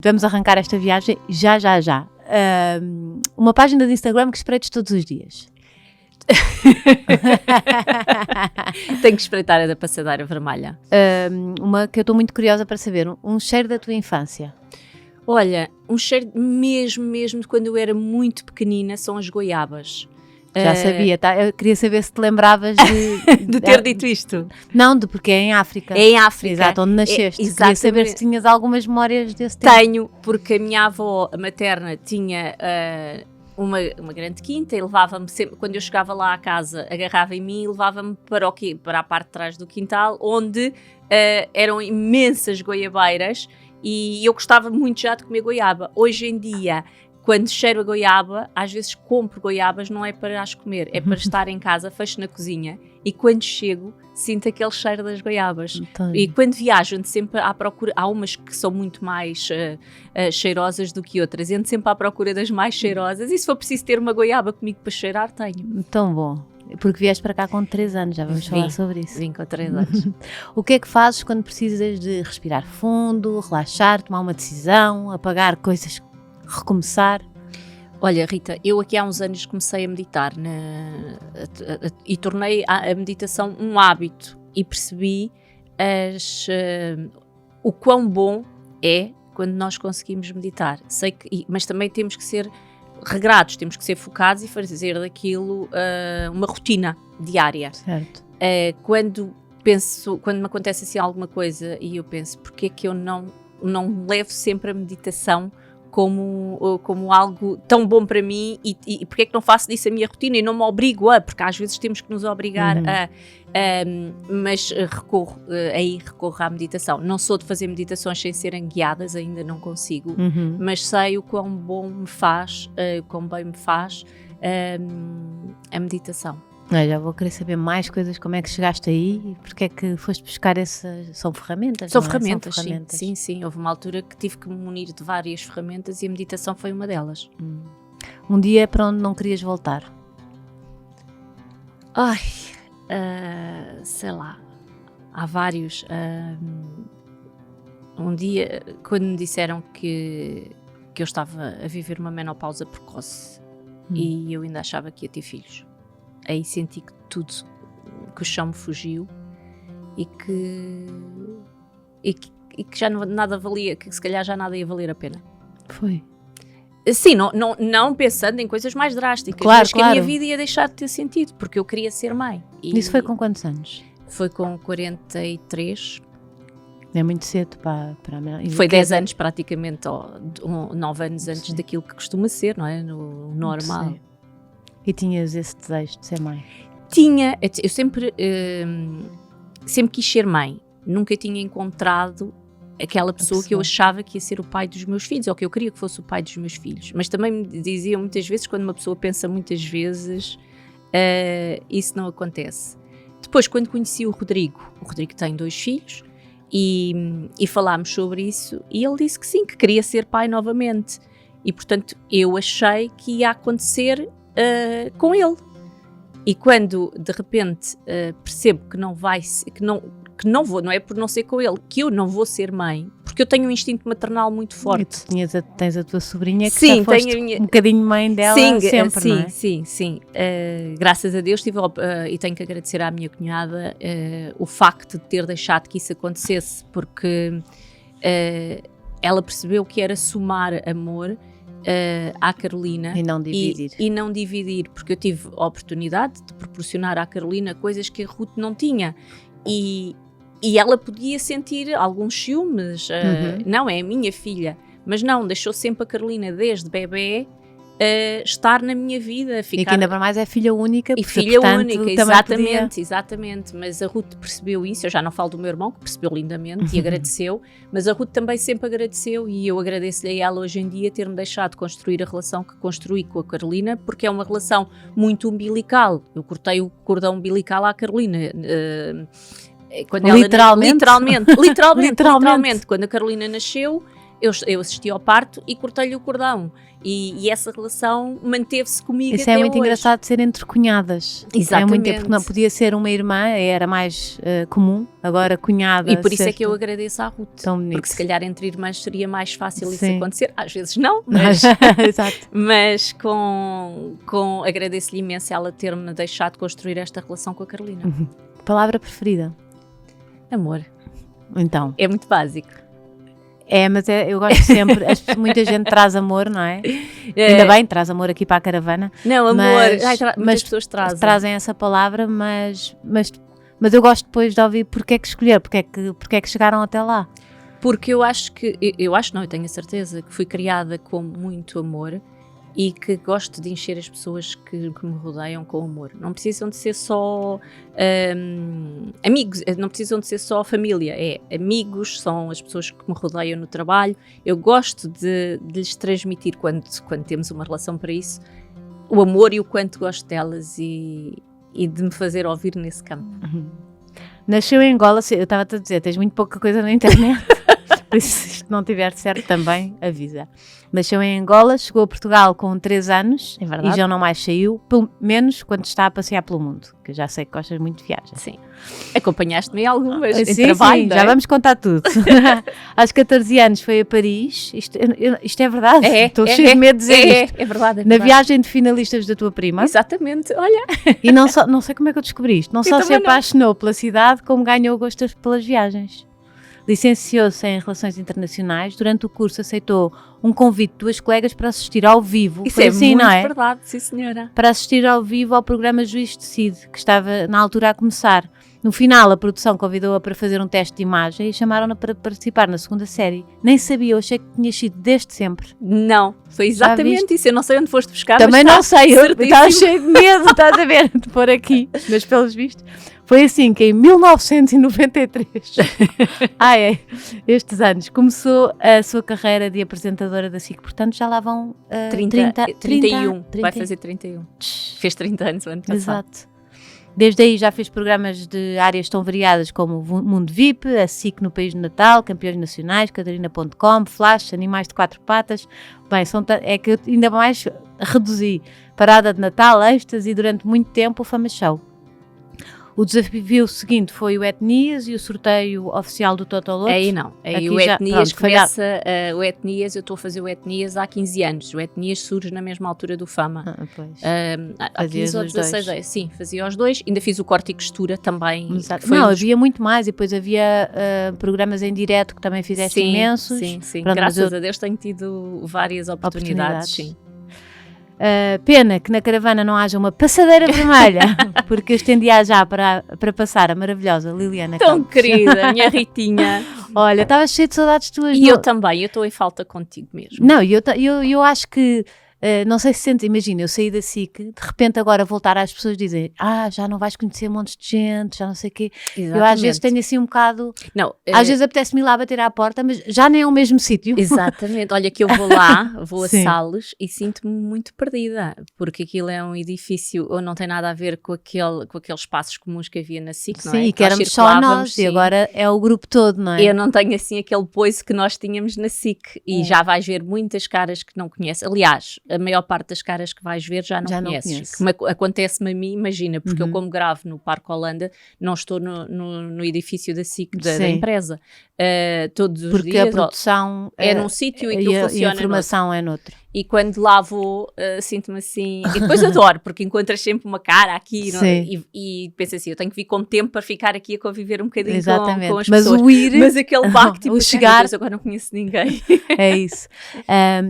Vamos arrancar esta viagem já. Uma página de Instagram que espreites todos os dias. Tenho que espreitar a da passadeira vermelha. Uma que eu estou muito curiosa para saber. Um cheiro da tua infância. Olha, um cheiro mesmo de quando eu era muito pequenina são as goiabas. Já sabia, tá? Eu queria saber se te lembravas de ter dito isto. Não, porque é em África. É em África. Exato, onde nasceste. Queria saber se tinhas algumas memórias desse tempo. Tenho, porque a minha avó materna tinha uma grande quinta e levava-me sempre, quando eu chegava lá à casa, agarrava em mim e levava-me para a parte de trás do quintal, onde eram imensas goiabeiras e eu gostava muito já de comer goiaba. Hoje em dia, quando cheiro a goiaba, às vezes compro goiabas, não é para as comer, é para estar em casa, fecho na cozinha e quando chego, sinto aquele cheiro das goiabas. Então... E quando viajo, ando sempre à procura, há umas que são muito mais cheirosas do que outras, ando sempre à procura das mais cheirosas e se for preciso ter uma goiaba comigo para cheirar, tenho. Tão bom. Porque vieste para cá com 3 anos, já vamos falar sobre isso. Vim com 3 anos. O que é que fazes quando precisas de respirar fundo, relaxar, tomar uma decisão, apagar coisas, recomeçar? Olha, Rita, eu aqui há uns anos comecei a meditar e tornei a meditação um hábito e percebi o quão bom é quando nós conseguimos meditar. Sei que, mas também temos que ser regrados, temos que ser focados e fazer daquilo uma rotina diária. Certo. Quando me acontece assim alguma coisa e eu penso, porque é que eu não levo sempre a meditação como algo tão bom para mim e porque é que não faço disso a minha rotina e não me obrigo porque às vezes temos que nos obrigar mas recorro à meditação. Não sou de fazer meditações sem serem guiadas, ainda não consigo, mas sei o quão bom me faz, quão bem me faz a meditação. Já vou querer saber mais coisas, como é que chegaste aí e porque é que foste buscar essas... São ferramentas, São não é? ferramentas, São ferramentas. Sim. Houve uma altura que tive que me munir de várias ferramentas e a meditação foi uma delas. Um dia para onde não querias voltar? Ai, sei lá, há vários. Um dia, quando me disseram que eu estava a viver uma menopausa precoce e eu ainda achava que ia ter filhos. Aí senti que o chão me fugiu e que já nada valia, que se calhar já nada ia valer a pena. Foi? Sim, não pensando em coisas mais drásticas, claro, mas que a minha vida ia deixar de ter sentido, porque eu queria ser mãe. Isso foi com quantos anos? Foi com 43. É muito cedo para foi 10 anos praticamente, 9 anos antes daquilo que costuma ser, não é? No normal. E tinhas esse desejo de ser mãe? Tinha, eu sempre quis ser mãe, nunca tinha encontrado aquela pessoa que eu achava que ia ser o pai dos meus filhos, ou que eu queria que fosse o pai dos meus filhos, mas também me diziam muitas vezes, quando uma pessoa pensa muitas vezes, isso não acontece. Depois, quando conheci o Rodrigo tem 2 filhos, e falámos sobre isso, e ele disse que sim, que queria ser pai novamente, e portanto eu achei que ia acontecer com ele. E quando de repente percebo que não vou, não é por não ser com ele, que eu não vou ser mãe, porque eu tenho um instinto maternal muito forte. E tens a tua sobrinha que sim, já foste um bocadinho mãe dela sempre, não é? Sim. Graças a Deus e tenho que agradecer à minha cunhada o facto de ter deixado que isso acontecesse, porque ela percebeu que era somar amor à Carolina e não dividir, porque eu tive a oportunidade de proporcionar à Carolina coisas que a Ruth não tinha e ela podia sentir alguns ciúmes, não é a minha filha, mas não, deixou sempre a Carolina desde bebê estar na minha vida, ficar... E que ainda para mais é filha única, e porque, filha portanto, única, exatamente, mas a Ruth percebeu isso, eu já não falo do meu irmão, que percebeu lindamente e agradeceu, mas a Ruth também sempre agradeceu e eu agradeço-lhe a ela hoje em dia ter-me deixado construir a relação que construí com a Carolina, porque é uma relação muito umbilical. Eu cortei o cordão umbilical à Carolina, quando literalmente, quando a Carolina nasceu, eu assisti ao parto e cortei-lhe o cordão. E essa relação manteve-se comigo Isso até é muito hoje. engraçado de ser entre cunhadas. Exatamente. É muito, porque não podia ser uma irmã, era mais comum, agora cunhada. E por isso é que eu agradeço à Ruth. Tão bonito. Porque se calhar entre irmãs seria mais fácil isso Sim. acontecer. Às vezes não, mas, Exato. mas agradeço-lhe imenso ela ter-me deixado construir esta relação com a Carolina. Palavra preferida? Amor. Então. É muito básico. Mas eu gosto sempre, muita gente traz amor, não é? Ainda bem, traz amor aqui para a caravana. Não, amor, muitas pessoas trazem essa palavra, mas eu gosto depois de ouvir porque é que escolher, porque é que chegaram até lá. Porque eu tenho a certeza que fui criada com muito amor e que gosto de encher as pessoas que me rodeiam com amor. Não precisam de ser só amigos, não precisam de ser só família, amigos, são as pessoas que me rodeiam no trabalho. Eu gosto de lhes transmitir, quando temos uma relação para isso, o amor e o quanto gosto delas e de me fazer ouvir nesse campo. Nasceu em Angola, eu estava-te a dizer, tens muito pouca coisa na internet, por isso se isto não estiver certo também, avisa. Nasceu em Angola, chegou a Portugal com 3 anos e já não mais saiu, pelo menos quando está a passear pelo mundo, que eu já sei que gostas muito de viagens. Sim. Acompanhaste-me em algumas, em sim, trabalho, já vamos contar tudo. Aos 14 anos foi a Paris, isto é verdade, estou cheio de medo de dizer isto. É verdade. Na viagem de finalistas da tua prima. Exatamente, olha. E não sei como é que eu descobri isto, não só se também não. apaixonou pela cidade, como ganhou o gosto pelas viagens. Licenciou-se em Relações Internacionais. Durante o curso aceitou um convite de 2 colegas para assistir ao vivo. Isso foi é assim, muito não é? verdade, sim senhora. Para assistir ao vivo ao programa Juiz Decide, que estava na altura a começar. No final, a produção convidou-a para fazer um teste de imagem e chamaram-na para participar na 2ª série. Nem sabia, eu achei que tinha sido desde sempre. Não, foi exatamente isso. Eu não sei onde foste buscar, também mas não sei, eu certíssimo. estava cheio de medo, estás a ver, de pôr aqui, mas pelos vistos. Foi assim que em 1993, estes anos, começou a sua carreira de apresentadora da SIC, portanto já lá vão 31, vai fazer 31. Fez 30 anos o ano passado. Exato. Desde aí já fez programas de áreas tão variadas como o Mundo VIP, a SIC no País do Natal, Campeões Nacionais, Catarina.com, Flash, Animais de 4 Patas. Bem, é que eu ainda mais reduzi. Parada de Natal, Êxtase e durante muito tempo o Fama Show. O desafio seguinte foi o Etnias e o sorteio oficial do Totoloto. Aí não, aí aqui o Etnias começa... o Etnias, eu estou a fazer o Etnias há 15 anos. O Etnias surge na mesma altura do Fama. Há 15 ou 16 anos. Sim, fazia os dois. Ainda fiz o corte e costura também. Havia muito mais e depois havia programas em direto que também fizeste imensos. Sim. Pronto, graças a Deus tenho tido várias oportunidades. Sim. Pena que na caravana não haja uma passadeira vermelha, porque eu estendia já para passar a maravilhosa Liliana Tão Campos. querida, minha Ritinha. Olha, estava cheia de saudades tuas. E eu também, eu estou em falta contigo mesmo. Não, eu acho que, não sei se sentes, imagina, eu saí da SIC, de repente agora voltar às pessoas dizem, já não vais conhecer montes de gente, já não sei o quê. Exatamente. Eu às vezes tenho assim um bocado, às vezes apetece-me ir lá bater à porta, mas já nem é o mesmo sítio. Exatamente, olha que eu vou lá, vou a Sim. Sales e sinto-me muito perdida, porque aquilo é um edifício, ou não tem nada a ver com aqueles espaços comuns que havia na SIC, não é? Sim, e que éramos só nós, e agora é o grupo todo, não é? Eu não tenho assim aquele poiso que nós tínhamos na SIC, e já vais ver muitas caras que não conheces. Aliás, a maior parte das caras que vais ver já não conheces. Como acontece-me a mim, imagina, porque eu como gravo no Parque Holanda, não estou no edifício da SIC, da empresa. Todos os porque dias. Porque a produção é num sítio e aquilo funciona. E a informação é noutro. E quando lá vou, sinto-me assim. E depois adoro, porque encontras sempre uma cara aqui e penso assim: eu tenho que vir com tempo para ficar aqui a conviver um bocadinho com as pessoas. Mas aquele baque, tipo, o chegar. Deus, agora não conheço ninguém. É isso.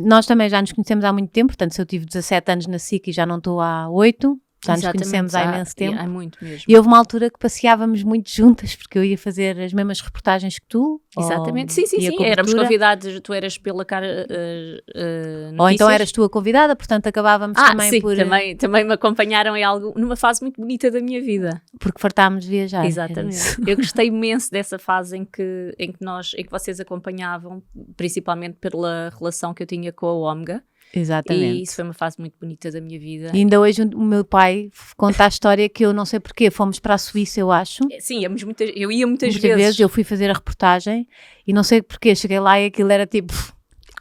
Nós também já nos conhecemos há muito tempo, portanto, se eu tive 17 anos na SIC e já não estou há 8. Já nos conhecemos há imenso tempo. Há muito mesmo. E houve uma altura que passeávamos muito juntas, porque eu ia fazer as mesmas reportagens que tu. Exatamente, sim. Éramos convidados, tu eras pela cara. Ou então eras tu a convidada, portanto acabávamos também por. Também me acompanharam numa fase muito bonita da minha vida. Porque fartámos de viajar. Exatamente. Eu gostei imenso dessa fase em que vocês acompanhavam, principalmente pela relação que eu tinha com a OMGA. Exatamente. E isso foi uma fase muito bonita da minha vida. E ainda hoje o meu pai conta a história que eu não sei porquê, fomos para a Suíça, eu acho. Sim, eu ia muitas vezes. Eu fui fazer a reportagem e não sei porquê, cheguei lá e aquilo era tipo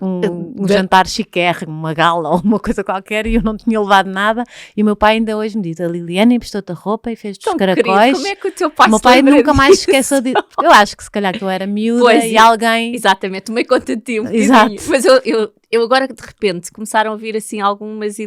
um jantar chiquérrimo, uma gala ou uma coisa qualquer, e eu não tinha levado nada, e o meu pai ainda hoje me diz, a Liliana emprestou-te a roupa e fez-te os caracóis. Querido, como é que o teu pai o meu pai nunca mais se esqueceu disso. Eu acho que se calhar que eu era miúda Pois, e alguém... Exatamente, tomei conta de ti um bocadinho. Exato. Mas eu agora de repente começaram a vir assim algumas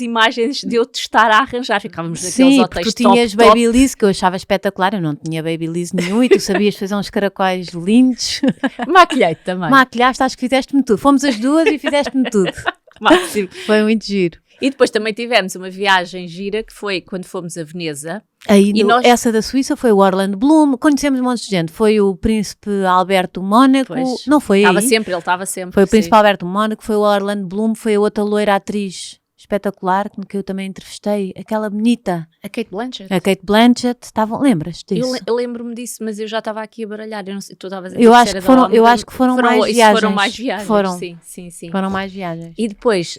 imagens de eu te estar a arranjar. Ficávamos naqueles Sim, hotéis porque tu tinhas top. Babyliss, que eu achava espetacular, eu não tinha Babyliss nenhum e tu sabias fazer uns caracóis lindos. Maquilhei-te também. Maquilhaste, acho que fizeste-me tudo. Fomos as duas e fizeste-me tudo. Máximo. Foi muito giro. E depois também tivemos uma viagem gira que foi quando fomos a Veneza. Aí, essa da Suíça foi o Orlando Bloom, conhecemos um monte de gente. Foi o Príncipe Alberto Mónaco, Pois, não foi ele aí? estava sempre. Foi o Príncipe sim. Alberto Mónaco, foi o Orlando Bloom, foi a outra loira atriz espetacular, que eu também entrevistei, aquela bonita, A Kate Blanchett. a Kate Blanchett, lembras-te disso? Eu lembro-me disso, mas eu já estava aqui a baralhar. Eu não sei, tu estavas a dizer Eu se acho era que foram, da eu Londres. acho que foram mais viagens. Foram mais viagens, Foram. Sim. Foram mais viagens. E depois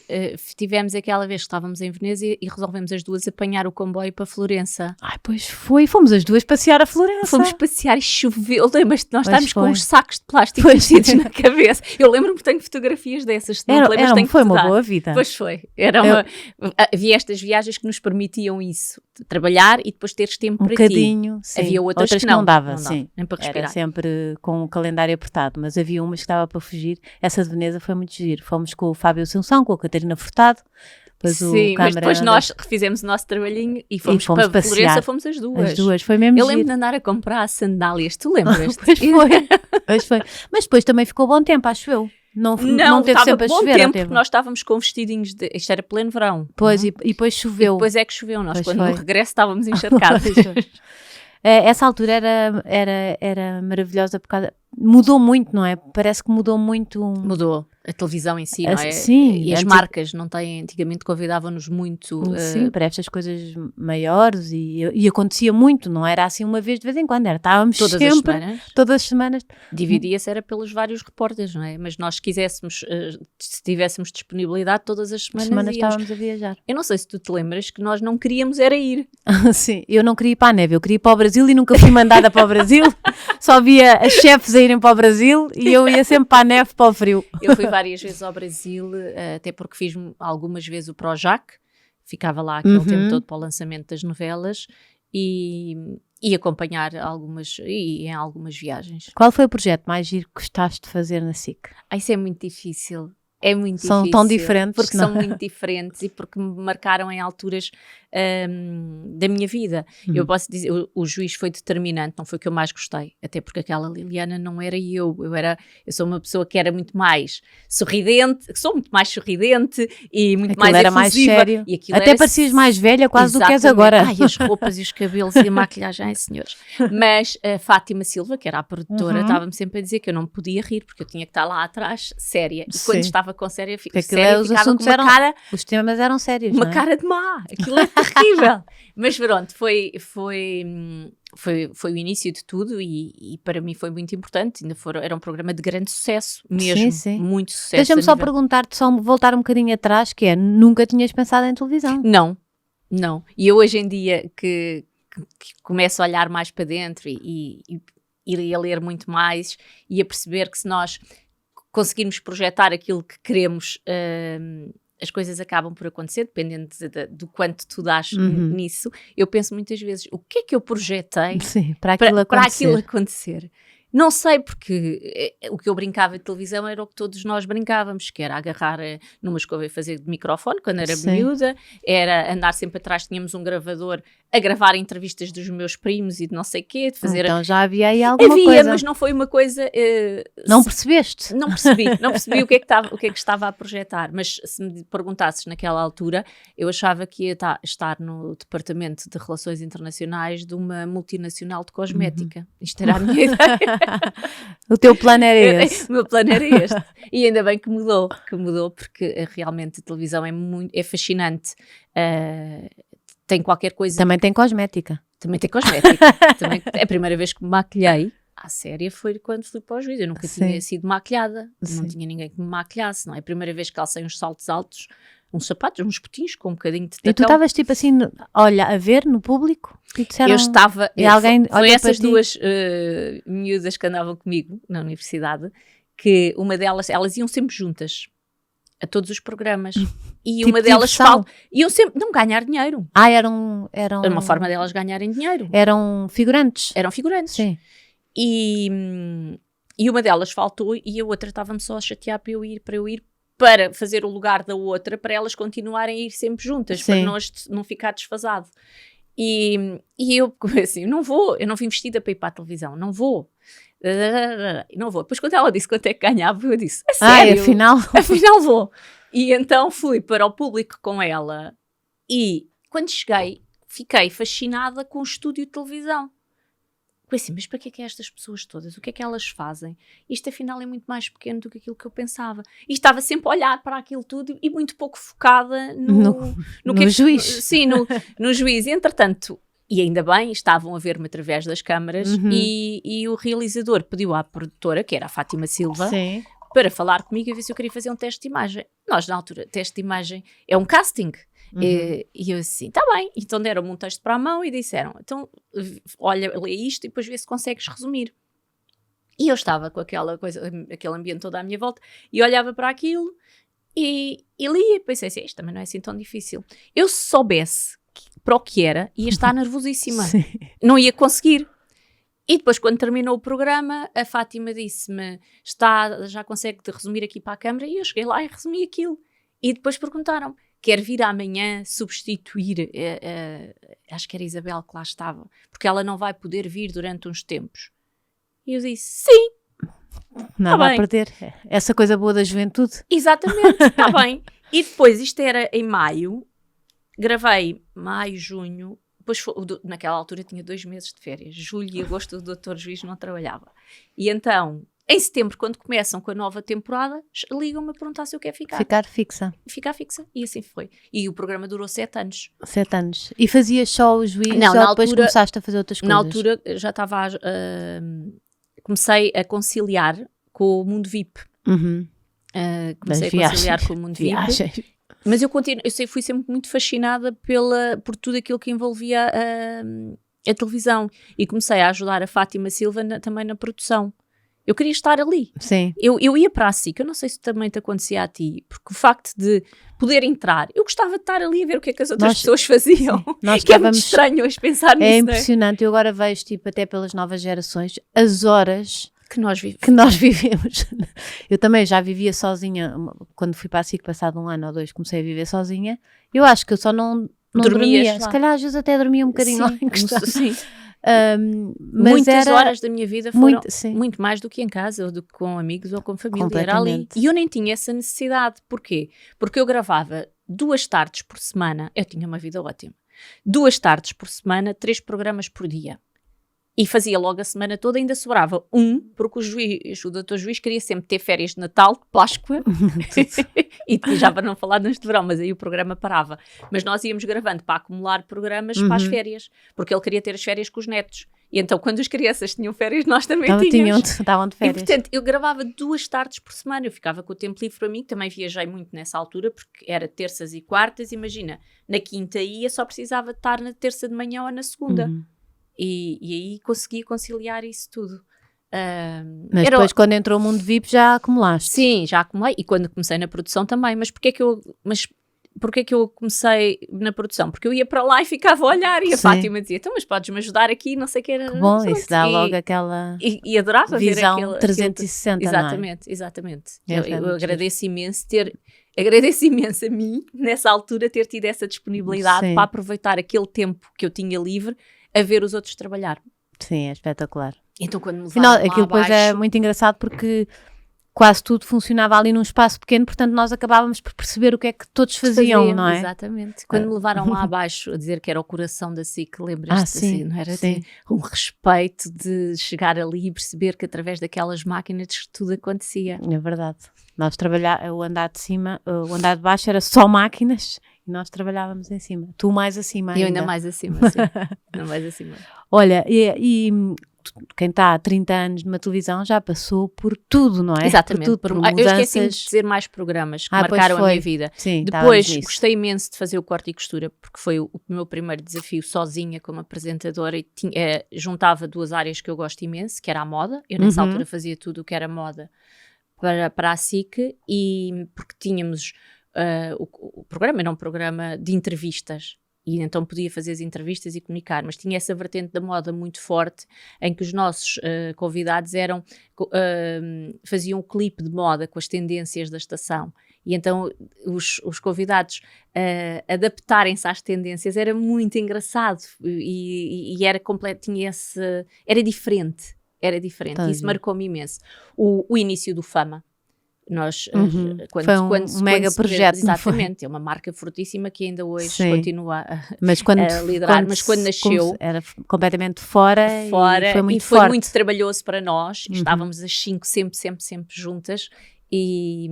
tivemos aquela vez que estávamos em Veneza e resolvemos as duas apanhar o comboio para Florença. Ai, pois foi, fomos as duas passear a Florença. Fomos passear e choveu. Lembras-te, nós Pois estávamos com foi. uns sacos de plástico Pois. metidos na cabeça. Eu lembro-me que tenho fotografias dessas, se não te lembras, tenho que foi te uma dar. boa vida. Pois foi. Havia estas viagens que nos permitiam isso, trabalhar e depois teres tempo para ti. Bocadinho, sim. Havia outras que não dava, sim. nem para Era respirar. sempre com o calendário apertado, mas havia umas que estava para fugir. Essa de Veneza foi muito giro. Fomos com o Fábio Assunção, com a Catarina Furtado. Sim, mas depois nós refizemos o nosso trabalhinho e fomos para passear. Florença, fomos as duas. As duas, foi mesmo Eu giro. lembro de andar a comprar sandálias, tu lembras? Pois foi. Mas depois também ficou bom tempo, acho eu. Não teve estava sempre a bom chover, tempo, não teve? porque nós estávamos com vestidinhos isto era pleno verão. Pois, não? e depois choveu. E depois é que choveu, nós Pois quando foi. no regresso estávamos encharcados. Essa altura era maravilhosa por causa... Mudou muito, não é? Parece que mudou muito. Mudou a televisão em si, não é? Sim. E as marcas não têm, antigamente convidavam-nos muito. Sim, para estas coisas maiores e acontecia muito, não era assim uma vez de vez em quando, estávamos todas sempre, as semanas. todas as semanas. Dividia-se era pelos vários repórteres, não é? Mas nós se quiséssemos, se tivéssemos disponibilidade, todas as semanas estávamos a viajar. Eu não sei se tu te lembras que nós não queríamos era ir. Sim, eu não queria ir para a neve, eu queria ir para o Brasil e nunca fui mandada para o Brasil, só via as chefes a irem para o Brasil e eu ia sempre para a neve, para o frio. Eu fui várias vezes ao Brasil, até porque fiz algumas vezes o Projac, ficava lá aquele tempo todo para o lançamento das novelas e acompanhar em algumas viagens. Qual foi o projeto mais giro que gostaste de fazer na SIC? Isso é muito difícil. É muito são difícil. Tão diferentes. Porque não? são muito diferentes e porque me marcaram em alturas da minha vida. Eu posso dizer, o Juiz foi determinante, não foi o que eu mais gostei, até porque aquela Liliana não era eu sou uma pessoa que era muito mais sorridente, sou muito mais sorridente e muito aquilo mais era efusiva. mais sério. E até parecias mais velha quase do que és agora. Ai, as roupas e os cabelos e a maquilhagem, ai senhores. Mas a Fátima Silva, que era a produtora, estava-me sempre a dizer que eu não podia rir porque eu tinha que estar lá atrás séria. E quando estava com séria, ficava com uma cara... Os temas eram sérios, uma não é? cara de má, aquilo é terrível. Mas pronto, foi o início de tudo e para mim foi muito importante. Era um programa de grande sucesso mesmo, sim. muito sucesso. Deixa-me só perguntar-te, só voltar um bocadinho atrás, que é, nunca tinhas pensado em televisão? Não. E eu hoje em dia que começo a olhar mais para dentro e a ler muito mais e a perceber que se nós conseguirmos projetar aquilo que queremos, as coisas acabam por acontecer, dependendo do quanto tu dás nisso. Eu penso muitas vezes, o que é que eu projetei para aquilo acontecer? Não sei, porque o que eu brincava de televisão era o que todos nós brincávamos, que era agarrar numa escova e fazer de microfone, quando era miúda, era andar sempre atrás, tínhamos um gravador a gravar entrevistas dos meus primos e de não sei o quê, de fazer... Então já havia aí alguma coisa. Mas não foi uma coisa... Não percebeste? Não percebi o que é que estava a projetar, mas se me perguntasses naquela altura, eu achava que ia estar no departamento de relações internacionais de uma multinacional de cosmética. Isto era a minha ideia. O teu plano era esse? O meu plano era este. E ainda bem que mudou, porque realmente a televisão é fascinante. Tem qualquer coisa... Também tem cosmética. A primeira vez que me maquilhei à séria foi quando fui para o Juiz. Eu nunca tinha sido maquilhada. Não tinha ninguém que me maquilhasse. Não é? A primeira vez que calcei uns saltos altos, uns sapatos, uns botins com um bocadinho de tacão. E tu estavas tipo assim, olha, a ver no público? E disseram, eu estava... E alguém foi essas duas miúdas que andavam comigo na universidade que uma delas, elas iam sempre juntas a todos os programas. E Tipo uma delas diversão. iam sempre, não ganhar dinheiro. Eram Era uma forma delas ganharem dinheiro. Eram figurantes. Eram figurantes. Sim. E uma delas faltou e a outra estava-me só a chatear para eu ir para fazer o lugar da outra, para elas continuarem a ir sempre juntas, Sim. para não ficar desfasado. E eu assim, eu não vim vestida para ir para a televisão, não vou. Não vou. Depois quando ela disse quanto é que ganhava, eu disse, a sério? Afinal vou. E então fui para o público com ela e quando cheguei, fiquei fascinada com o estúdio de televisão. Assim, mas para que é estas pessoas todas? O que é que elas fazem? Isto afinal é muito mais pequeno do que aquilo que eu pensava. E estava sempre a olhar para aquilo tudo e muito pouco focada no juiz. Sim, no juiz. E, entretanto, e ainda bem, estavam a ver-me através das câmaras e o realizador pediu à produtora, que era a Fátima Silva, Sim. para falar comigo e ver se eu queria fazer um teste de imagem. Nós, na altura, teste de imagem é um casting. E eu assim, está bem. Então deram-me um texto para a mão e disseram, então olha, lê isto e depois vê se consegues resumir. E eu estava com aquela coisa, aquele ambiente todo à minha volta e olhava para aquilo e lia e pensei assim, isto também não é assim tão difícil. Eu se soubesse para o que era, ia estar nervosíssima. Sim. Não ia conseguir. E depois, quando terminou o programa, a Fátima disse-me, já consegue resumir aqui para a câmara? E eu cheguei lá e resumi aquilo. E depois perguntaram, quer vir amanhã substituir, acho que era a Isabel que lá estava, porque ela não vai poder vir durante uns tempos. E eu disse, sim. Nada a perder. Essa coisa boa da juventude. Exatamente, está bem. E depois, isto era em maio, gravei maio, junho, depois naquela altura tinha 2 meses de férias, julho e agosto o doutor Juiz não trabalhava. E então, em setembro, quando começam com a nova temporada, ligam-me a perguntar se eu quero ficar. Ficar fixa. Ficar fixa. E assim foi. E o programa durou 7 anos. 7 anos. E fazias só o juiz Não, ou depois começaste a fazer outras coisas? Na altura já estava comecei a conciliar com o mundo VIP. Comecei a conciliar com o mundo VIP. Mas eu fui sempre muito fascinada por tudo aquilo que envolvia a televisão. E comecei a ajudar a Fátima Silva também na produção. Eu queria estar ali. Sim. Eu ia para a SIC, eu não sei se também te acontecia a ti, porque o facto de poder entrar, eu gostava de estar ali a ver o que é que as outras pessoas faziam. Nós que é muito estranho hoje pensar nisso, é impressionante, eu agora vejo, tipo, até pelas novas gerações, as horas que nós vivemos. Eu também já vivia sozinha, quando fui para a SIC, passado 1 ano ou 2, comecei a viver sozinha. Eu acho que eu só não dormia. Lá. Se calhar às vezes até dormia um bocadinho lá encostado. Sim. Mas muitas horas da minha vida foram muito mais do que em casa, ou do que com amigos ou com família. Era ali. E eu nem tinha essa necessidade. Porquê? Porque eu gravava 2 tardes por semana. Eu tinha uma vida ótima. 2 tardes por semana, 3 programas por dia. E fazia logo a semana toda, ainda sobrava porque o doutor Juiz queria sempre ter férias de Natal, de Páscoa, e já para não falar nos de verão, mas aí o programa parava. Mas nós íamos gravando para acumular programas para as férias, porque ele queria ter as férias com os netos. E então, quando as crianças tinham férias, nós também tínhamos. Estavam de férias. E, portanto, eu gravava 2 tardes por semana, eu ficava com o tempo livre para mim, também viajei muito nessa altura, porque era terças e quartas, imagina, na quinta ia, só precisava de estar na terça de manhã ou na segunda. E aí consegui conciliar isso tudo. Mas depois, quando entrou o mundo VIP, já acumulaste? Sim, já acumulei. E quando comecei na produção também. Mas porquê que eu comecei na produção? Porque eu ia para lá e ficava a olhar. E a Fátima dizia, então, mas podes-me ajudar aqui? Não sei o que era. Que bom, isso dá logo aquela e adorava visão ver aquele 360, exatamente. Eu agradeço imenso agradeço imenso a mim, nessa altura, ter tido essa disponibilidade para aproveitar aquele tempo que eu tinha livre a ver os outros trabalhar. Sim, é espetacular. Então quando me levaram lá aquilo depois é muito engraçado porque quase tudo funcionava ali num espaço pequeno, portanto nós acabávamos por perceber o que é que todos faziam, não é? Exatamente. Quando me levaram lá abaixo a dizer que era o coração da SIC, lembras-te assim, não era? Sim. Um respeito de chegar ali e perceber que através daquelas máquinas tudo acontecia. É verdade. Nós o andar de cima, o andar de baixo era só máquinas e nós trabalhávamos em cima. Tu mais acima ainda. Eu ainda mais acima, sim. Ainda mais acima. Olha, e quem está há 30 anos numa televisão já passou por tudo, não é? Exatamente. Por eu esqueci de dizer mais programas que marcaram a minha vida. Sim, depois gostei imenso de fazer o corte e costura, porque foi o meu primeiro desafio sozinha como apresentadora e juntava 2 áreas que eu gosto imenso, que era a moda. Eu nessa altura fazia tudo o que era moda para a SIC, e porque tínhamos o programa era um programa de entrevistas, e então podia fazer as entrevistas e comunicar, mas tinha essa vertente da moda muito forte, em que os nossos convidados faziam um clipe de moda com as tendências da estação, e então os convidados adaptarem-se às tendências era muito engraçado, e era completo, era diferente, e isso marcou-me imenso. O início do Fama. Nós, foi um mega projeto. Exatamente, é uma marca fortíssima que ainda hoje continua a liderar, mas quando nasceu era completamente fora e foi muito foi forte. Muito trabalhoso para nós. Estávamos as 5 sempre juntas, e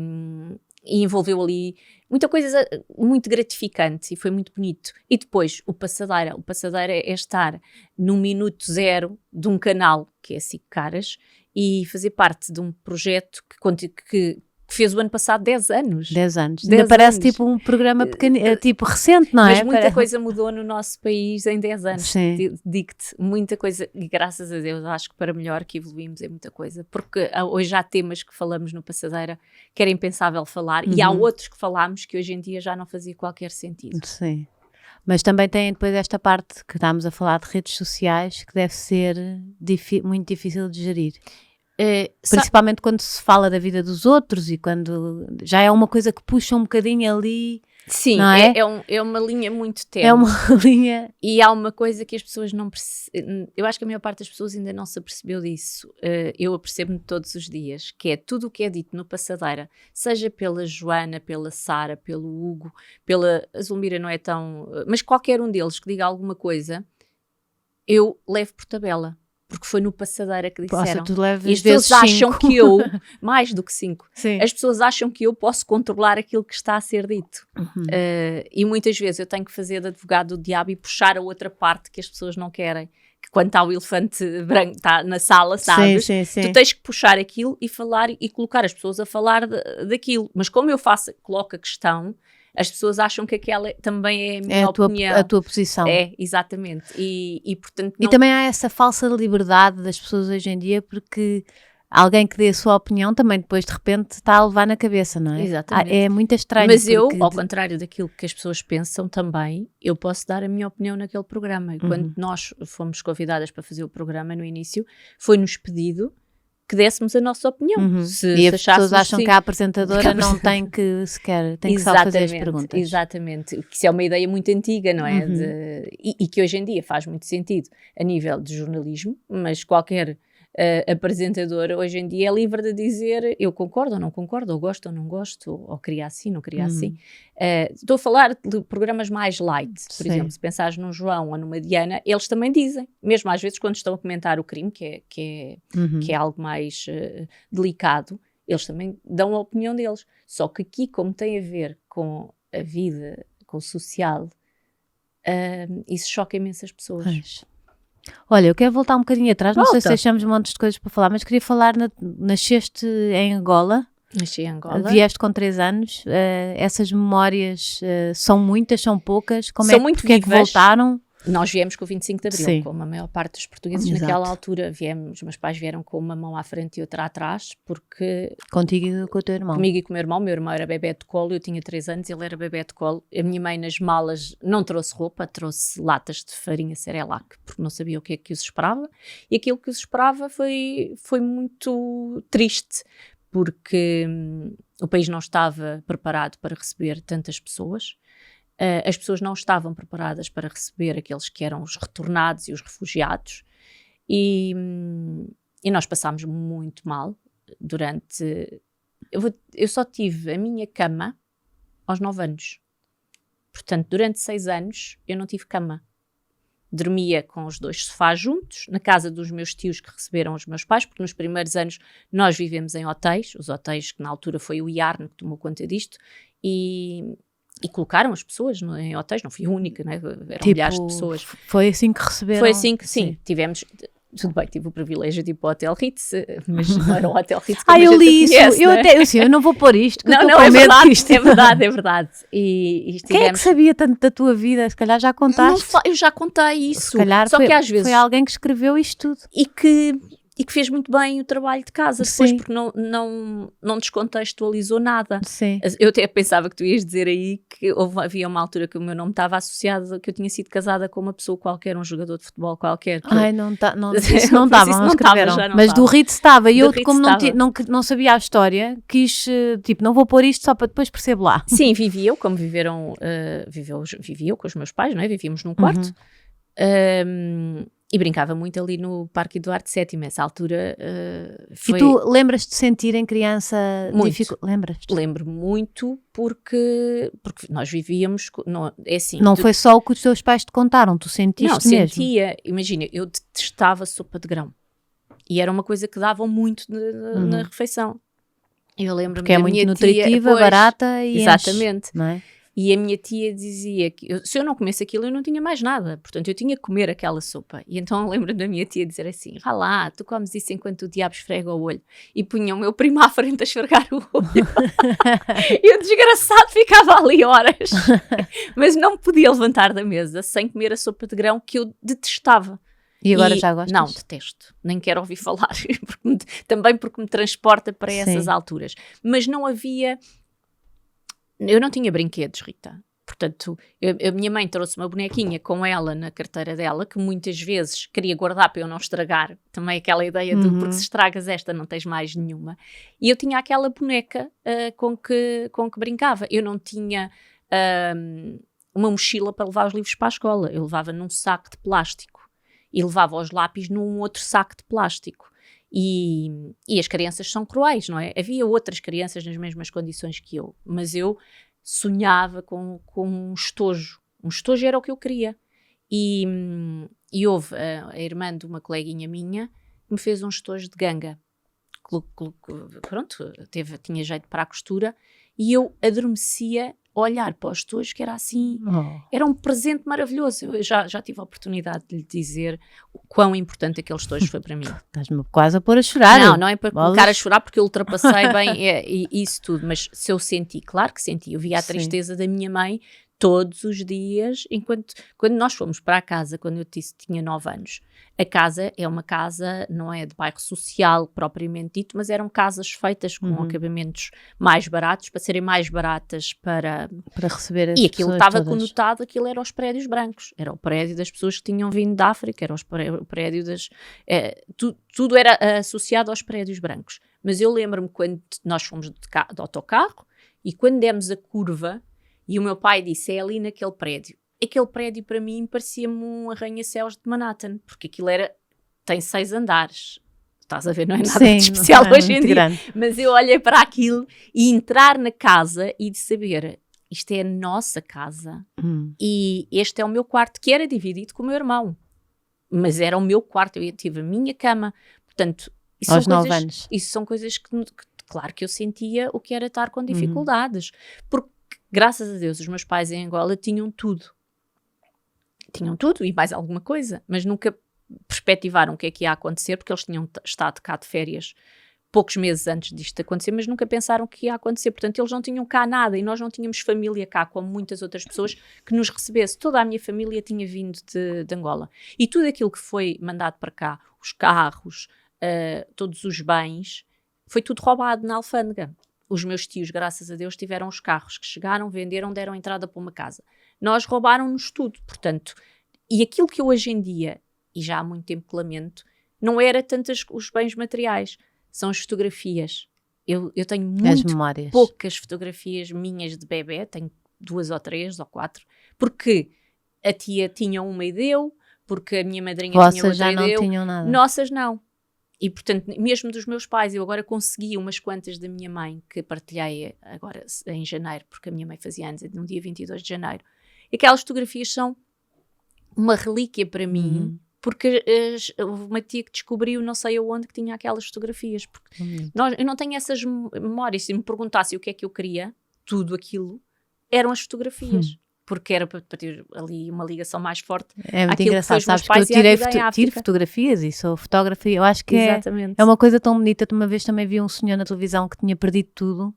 envolveu ali muita coisa muito gratificante, e foi muito bonito. E depois o Passadeira é estar no minuto zero de um canal que é SIC Caras, e fazer parte de um projeto que fez o ano passado 10 anos. 10 anos. Ainda parece tipo um programa pequeno, tipo recente, não é? Mas muita coisa mudou no nosso país em 10 anos. Digo-te, muita coisa, e graças a Deus acho que para melhor, que evoluímos em muita coisa, porque hoje há temas que falamos no Passadeira que era impensável falar, e há outros que falámos que hoje em dia já não fazia qualquer sentido. Sim. Mas também tem depois esta parte que estamos a falar de redes sociais, que deve ser muito difícil de gerir. Principalmente quando se fala da vida dos outros, e quando já é uma coisa que puxa um bocadinho ali. Sim, não é? É uma linha muito tênue. É uma linha. E há uma coisa que as pessoas não percebem. Eu acho que a maior parte das pessoas ainda não se apercebeu disso. Eu apercebo-me todos os dias, que é tudo o que é dito no Passadeira, seja pela Joana, pela Sara, pelo Hugo, a Zulmira não é tão... Mas qualquer um deles que diga alguma coisa, eu levo por tabela. Porque foi no Passadeira que disseram. E as pessoas acham que eu, mais do que 5, as pessoas acham que eu posso controlar aquilo que está a ser dito. E muitas vezes eu tenho que fazer de advogado do diabo e puxar a outra parte que as pessoas não querem. Que quando está o elefante branco, está na sala, sabes? Sim. Tu tens que puxar aquilo e falar, e colocar as pessoas a falar daquilo. Mas como eu coloco a questão, as pessoas acham que aquela também é a minha opinião. A tua posição. É, exatamente. E portanto... E também há essa falsa liberdade das pessoas hoje em dia, porque alguém que dê a sua opinião também depois de repente está a levar na cabeça, não é? Exatamente. É muito estranho. Mas eu, ao contrário daquilo que as pessoas pensam também, eu posso dar a minha opinião naquele programa. E quando nós fomos convidadas para fazer o programa no início, foi-nos pedido que dessemos a nossa opinião. E as pessoas acham que a apresentadora não tem que sequer, tem que só fazer as perguntas. Exatamente, que isso é uma ideia muito antiga, não é? E que hoje em dia faz muito sentido a nível de jornalismo, mas qualquer apresentador hoje em dia é livre de dizer eu concordo ou não concordo, ou gosto ou não gosto, ou queria assim, não queria assim. Estou a falar de programas mais light, por exemplo, se pensares num João ou numa Diana, eles também dizem, mesmo às vezes quando estão a comentar o crime, que é algo mais delicado, eles também dão a opinião deles. Só que aqui, como tem a ver com a vida, com o social, isso choca imensas pessoas. Pois. Olha, eu quero voltar um bocadinho atrás, não sei se deixamos um monte de coisas para falar, mas queria falar, nasceste em Angola. Nasci em Angola. Vieste com 3 anos, essas memórias são muitas, são poucas, porque é que voltaram? Nós viemos com o 25 de Abril, como a maior parte dos portugueses naquela altura. Meus pais vieram com uma mão à frente e outra atrás, porque... Contigo e com o teu irmão? Comigo e com o meu irmão era bebé de colo, eu tinha 3 anos, ele era bebé de colo. A minha mãe nas malas não trouxe roupa, trouxe latas de farinha Cerelac, porque não sabia o que é que os esperava, e aquilo que os esperava foi muito triste, porque o país não estava preparado para receber tantas pessoas. As pessoas não estavam preparadas para receber aqueles que eram os retornados e os refugiados, e nós passámos muito mal durante... Eu só tive a minha cama aos 9 anos. Portanto, durante 6 anos eu não tive cama. Dormia com os 2 sofás juntos, na casa dos meus tios que receberam os meus pais, porque nos primeiros anos nós vivemos em hotéis, os hotéis que na altura foi o IARN que tomou conta disto, e colocaram as pessoas em hotéis, não fui a única, né? Eram milhares de pessoas. Foi assim que receberam? Foi assim que, sim. Tivemos, tudo bem, tive o privilégio de ir para o Hotel Ritz, mas não era um Hotel Ritz como eu li isso, conhece, eu não vou pôr isto, que não, é verdade, é verdade. E quem é que sabia tanto da tua vida? Se calhar já contaste. Eu já contei isso. Se calhar só que às vezes foi alguém que escreveu isto tudo. E que e que fez muito bem o trabalho de casa depois, Sim. porque não descontextualizou nada. Sim. Eu até pensava que tu ias dizer aí que havia uma altura que o meu nome estava associado, que eu tinha sido casada com uma pessoa qualquer, um jogador de futebol qualquer. Ai, não está, isso não estava, não escreveram. Já não mas tava. do Ritz estava, e eu, Ritz como estava. não sabia a história, quis, tipo, não vou pôr isto só para depois perceber lá. Sim, vivia eu, como vivia eu com os meus pais, não é? Vivíamos num quarto. E brincava muito ali no Parque Eduardo VII, essa altura foi... E tu lembras-te de sentir em criança... Muito. Lembras-te? Lembro muito porque nós vivíamos... É assim, Não foi só o que os teus pais te contaram, tu sentiste não, mesmo? sentia. Imagina, eu detestava sopa de grão. E era uma coisa que davam muito na refeição. Eu lembro-me Porque é da muito minha nutritiva, tia, barata e exatamente. enche, não é? E a minha tia dizia que se eu não comesse aquilo, eu não tinha mais nada. Portanto, eu tinha que comer aquela sopa. E então lembro da minha tia dizer assim, vá lá, tu comes isso enquanto o diabo esfrega o olho. E punha o meu primo à frente a esfregar o olho. E o desgraçado ficava ali horas. Mas não me podia levantar da mesa sem comer a sopa de grão que eu detestava. E agora já gostas? Não, detesto. Nem quero ouvir falar. Também porque me transporta para essas alturas. Mas não havia... Eu não tinha brinquedos, Rita. Portanto, a minha mãe trouxe uma bonequinha com ela na carteira dela, que muitas vezes queria guardar para eu não estragar. Também aquela ideia de, porque se estragas esta, não tens mais nenhuma. E eu tinha aquela boneca com que brincava. Eu não tinha uma mochila para levar os livros para a escola. Eu levava num saco de plástico. E levava os lápis num outro saco de plástico. E as crianças são cruéis, não é? Havia outras crianças nas mesmas condições que eu, mas eu sonhava com um estojo. Um estojo era o que eu queria. E houve a irmã de uma coleguinha minha que me fez um estojo de ganga. Pronto, tinha jeito para a costura e eu adormecia a olhar para o estojo, que era assim, era um presente maravilhoso. Eu já tive a oportunidade de lhe dizer o quão importante aquele estojo foi para mim. Estás-me quase a pôr a chorar. Não é para colocar a chorar porque eu ultrapassei bem isso tudo, mas se eu senti, claro que senti, eu via a tristeza da minha mãe todos os dias, quando nós fomos para a casa, quando eu tinha 9 anos, a casa é uma casa, não é de bairro social propriamente dito, mas eram casas feitas com acabamentos mais baratos, para serem mais baratas para receber as pessoas. E aquilo estava conotado, aquilo era os prédios brancos, era o prédio das pessoas que tinham vindo da África, era o prédio das... tudo era associado aos prédios brancos. Mas eu lembro-me quando nós fomos de autocarro e quando demos a curva, e o meu pai disse, é ali naquele prédio. Aquele prédio para mim parecia-me um arranha-céus de Manhattan, porque aquilo tem 6 andares. Estás a ver, não é nada de especial hoje em dia. Grande. Mas eu olhei para aquilo e entrar na casa e de saber, isto é a nossa casa e este é o meu quarto, que era dividido com o meu irmão. Mas era o meu quarto, eu tive a minha cama. Portanto, aos 9 anos. Isso são coisas que, claro que eu sentia o que era estar com dificuldades. Porque graças a Deus, os meus pais em Angola tinham tudo. Tinham tudo e mais alguma coisa, mas nunca perspectivaram o que é que ia acontecer, porque eles tinham estado cá de férias poucos meses antes disto acontecer, mas nunca pensaram que ia acontecer. Portanto, eles não tinham cá nada e nós não tínhamos família cá, como muitas outras pessoas que nos recebesse. Toda a minha família tinha vindo de Angola. E tudo aquilo que foi mandado para cá, os carros, todos os bens, foi tudo roubado na alfândega. Os meus tios, graças a Deus, tiveram os carros que chegaram, venderam, deram entrada para uma casa. Nós roubaram-nos tudo, portanto. E aquilo que eu hoje em dia, e já há muito tempo que lamento, não era tanto os bens materiais, são as fotografias. Eu tenho muito poucas fotografias minhas de bebê, tenho 2 ou 3 ou 4, porque a tia tinha uma e deu, porque a minha madrinha tinha outra já e não deu. Tinham nada. Nossas não. E, portanto, mesmo dos meus pais, eu agora consegui umas quantas da minha mãe, que partilhei agora em janeiro, porque a minha mãe fazia anos no dia 22 de janeiro. E aquelas fotografias são uma relíquia para mim, porque houve uma tia que descobriu, não sei aonde, que tinha aquelas fotografias. Porque eu não tenho essas memórias. Se me perguntasse o que é que eu queria, tudo aquilo, eram as fotografias. Porque era para ter ali uma ligação mais forte. É muito engraçado, sabes que eu tiro fotografias e sou fotógrafa, eu acho que é uma coisa tão bonita. Uma vez também vi um senhor na televisão que tinha perdido tudo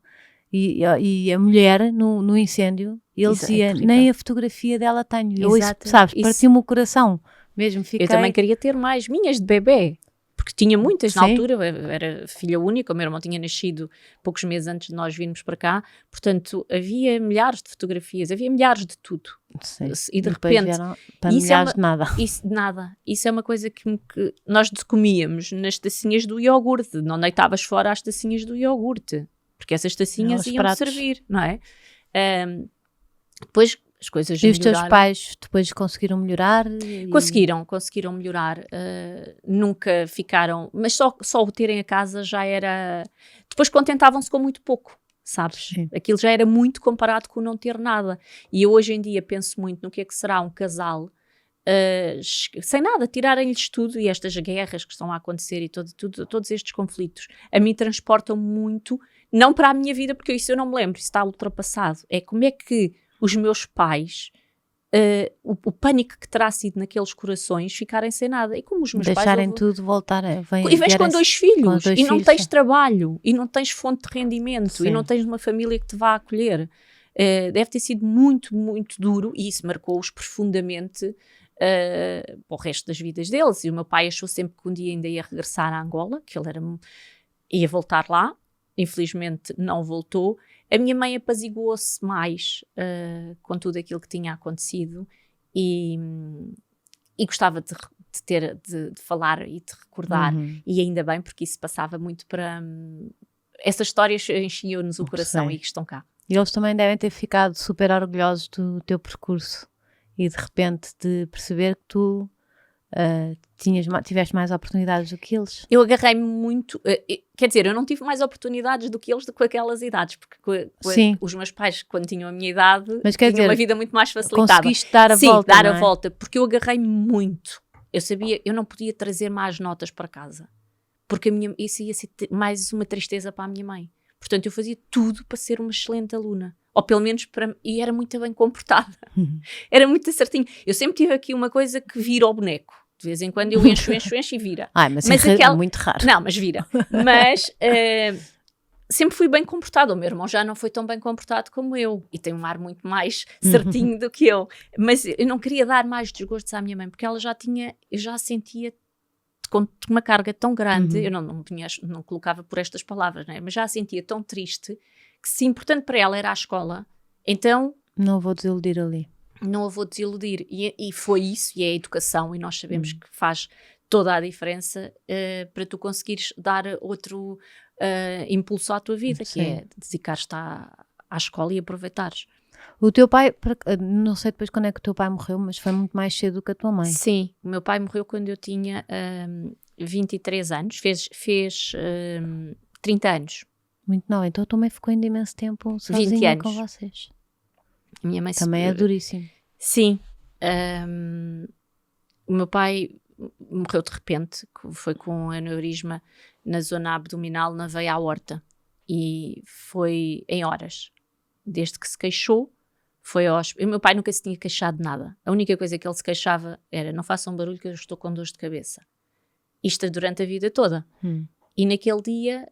e a mulher no incêndio, e ele dizia, nem a fotografia dela tenho. Eu isso, sabes, partiu-me o coração mesmo. Eu também queria ter mais minhas de bebê. Porque porque tinha muitas na Sim. altura, eu era filha única, o meu irmão tinha nascido poucos meses antes de nós virmos para cá, portanto havia milhares de fotografias, havia milhares de tudo. Sim. E de depois repente, vieram para isso é milhares de nada. nada. Isso é uma coisa que nós comíamos nas tacinhas do iogurte, não deitavas fora as tacinhas do iogurte, porque essas tacinhas Os iam pratos. servir, não é? Depois as coisas E os teus melhoraram. pais depois conseguiram melhorar? Conseguiram melhorar, nunca ficaram, mas só o terem a casa já era, depois contentavam-se com muito pouco, sabes? Sim. Aquilo já era muito comparado com não ter nada, e eu hoje em dia penso muito no que é que será um casal sem nada, tirarem-lhes tudo, e estas guerras que estão a acontecer e todos estes conflitos, a mim transportam muito, não para a minha vida, porque isso eu não me lembro, isso está ultrapassado, é como é que os meus pais, o pânico que terá sido naqueles corações ficarem sem nada. E como os meus Deixarem pais... tudo, voltarem. E vens com 2 filhos, e não tens sim. trabalho, e não tens fonte de rendimento, Sim. e não tens uma família que te vá acolher. Deve ter sido muito, muito duro, e isso marcou-os profundamente para o resto das vidas deles. E o meu pai achou sempre que um dia ainda ia regressar a Angola, que ele ia voltar lá. Infelizmente não voltou. A minha mãe apaziguou-se mais com tudo aquilo que tinha acontecido e gostava de falar e de recordar, e ainda bem, porque isso passava muito para... essas histórias enchiam-nos o coração e que estão cá. E eles também devem ter ficado super orgulhosos do teu percurso e de repente de perceber que tu tiveste mais oportunidades do que eles. Eu agarrei-me muito, quer dizer, eu não tive mais oportunidades do que eles com aquelas idades, porque os meus pais, quando tinham a minha idade, tinham uma vida muito mais facilitada. Conseguiste dar a volta, dar a volta, porque eu agarrei-me muito. Eu sabia, eu não podia trazer más notas para casa, porque isso ia ser mais uma tristeza para a minha mãe. Portanto, eu fazia tudo para ser uma excelente aluna. Ou pelo menos e era muito bem comportada. Era muito certinho. Eu sempre tive aqui uma coisa que vira o boneco. De vez em quando eu encho e vira. Mas é muito raro. Não, mas vira. Mas sempre fui bem comportada. O meu irmão já não foi tão bem comportado como eu. E tem um ar muito mais certinho do que eu. Mas eu não queria dar mais desgostos à minha mãe, porque ela eu já sentia com uma carga tão grande, eu não colocava por estas palavras, né? Mas já a sentia tão triste, que se importante para ela era a escola, então... Não vou desiludir ali. Não a vou desiludir. E foi isso, e é a educação, e nós sabemos que faz toda a diferença para tu conseguires dar outro impulso à tua vida, que é dedicar-te à escola e aproveitares. O teu pai, não sei depois quando é que o teu pai morreu, mas foi muito mais cedo que a tua mãe. Sim, o meu pai morreu quando eu tinha 23 anos, fez 30 anos. Muito nova, então a tua mãe ficou ainda imenso tempo sozinha com vocês. Minha mãe também é duríssimo. Sim. O meu pai morreu de repente, foi com um aneurisma na zona abdominal, na veia aorta, e foi em horas. Desde que se queixou, foi ao hospital. O meu pai nunca se tinha queixado de nada. A única coisa que ele se queixava era: não façam barulho que eu estou com dores de cabeça. Isto durante a vida toda. E naquele dia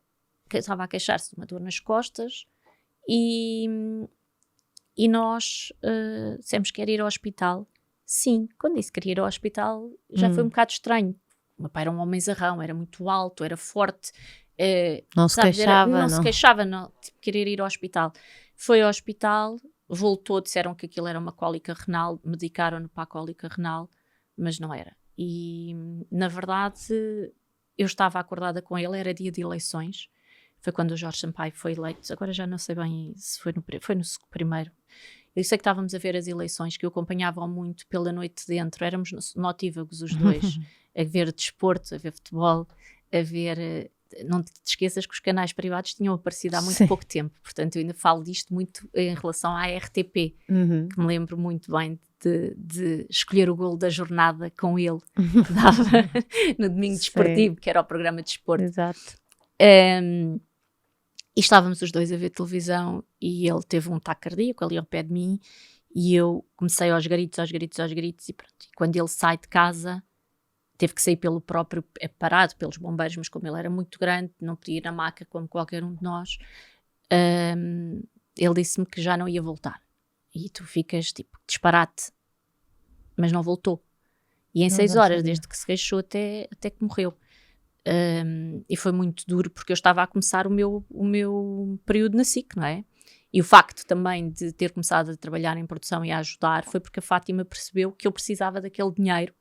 estava a queixar-se de uma dor nas costas e nós dissemos que quer ir ao hospital. Sim, quando disse que queria ir ao hospital já foi um bocado estranho. O meu pai era um homem zarrão, era muito alto, era forte. Não se queixava, não se queixava, não, tipo, querer ir ao hospital. Foi ao hospital, voltou, disseram que aquilo era uma cólica renal, medicaram-no para a cólica renal, mas não era. E, na verdade, eu estava acordada com ele, era dia de eleições, foi quando o Jorge Sampaio foi eleito, agora já não sei bem se foi no primeiro. Eu sei que estávamos a ver as eleições, que eu acompanhava muito pela noite dentro, éramos notívagos os dois, a ver desporto, a ver futebol, a ver... Não te esqueças que os canais privados tinham aparecido há muito pouco tempo, portanto eu ainda falo disto muito em relação à RTP, que me lembro muito bem de escolher o golo da jornada com ele, que dava no Domingo Desportivo, que era o programa de desporto. Exato. E estávamos os dois a ver televisão e ele teve um ataque cardíaco ali ao pé de mim e eu comecei aos gritos e pronto. E quando ele sai de casa, teve que sair pelo próprio, parado pelos bombeiros, mas como ele era muito grande, não podia ir na maca como qualquer um de nós, ele disse-me que já não ia voltar. E tu ficas tipo, disparate, mas não voltou. E em 6 horas, desde que se queixou até que morreu. E foi muito duro porque eu estava a começar o meu período na SIC, não é? E o facto também de ter começado a trabalhar em produção e a ajudar foi porque a Fátima percebeu que eu precisava daquele dinheiro.